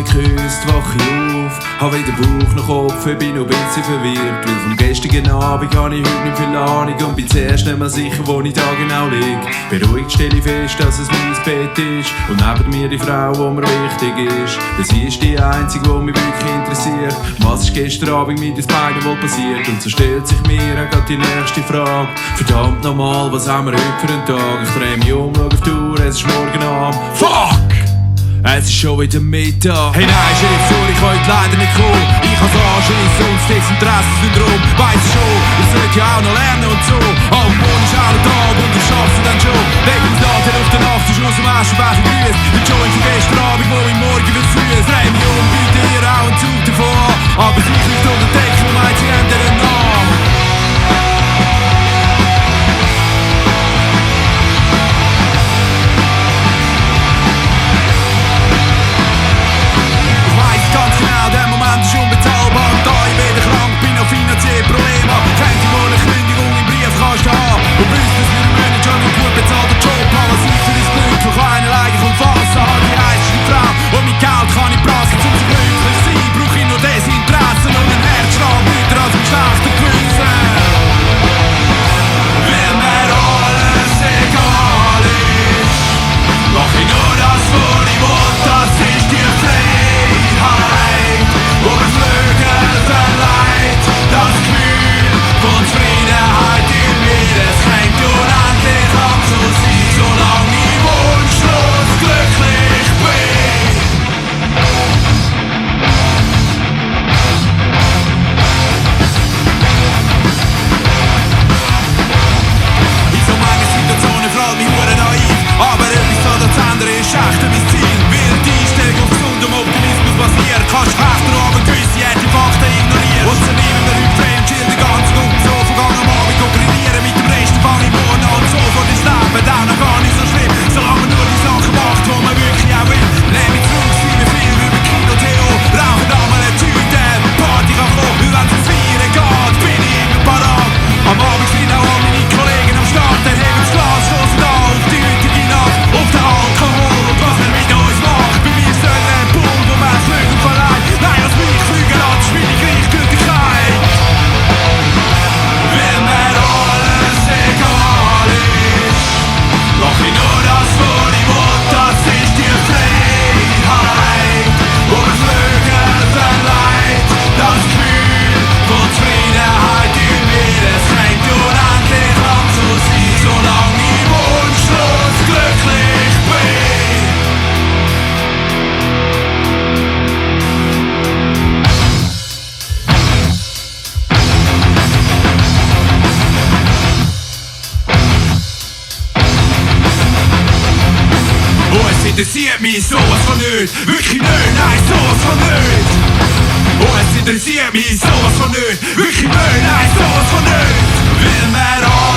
geküsst, wach ich auf, hab wieder Bauch nach Kopf, bin noch ein bisschen verwirrt, weil vom gestrigen Abend habe ich heute nicht viel Ahnung und bin zuerst nicht mehr sicher, wo ich da genau lieg. Beruhigt stelle ich fest, dass es mein Bett ist und neben mir die Frau, die mir wichtig ist. Denn sie ist die einzige, die mich wirklich interessiert. Was ist gestern Abend mit uns beiden wohl passiert? Und so stellt sich mir auch grad die nächste Frage. Verdammt nochmal, was haben wir heute für einen Tag? Ich dreh mich um, schau auf die Uhr, es ist morgen Abend. Fuck! Es ist schon wieder Mittag. Hey nein, Chef, sorry, ich kann heute leider nicht kommen. Ich kann's anschliessen und das Desinteressensyndrom. Weiss schon, ich sollte ja auch noch lernen und so. Aber morgen ist auch noch Tag und ich schaff's dann schon. Leg uns nachher auf der Nacht, ist aus dem Aschenbecher grüß. Den Joint von gestern Abend, wo ich morgen versüß. Dreh mich um, biete ihr auch einen Zug davon an. Aber sie liegt unter Deckel und meint, sie haben ihren Namen. Interessiert mich sowas von nicht, wirklich nicht, nein, sowas von nicht. Oh, es interessiert mich sowas von nicht, wirklich nicht, nein, sowas von nicht. Will man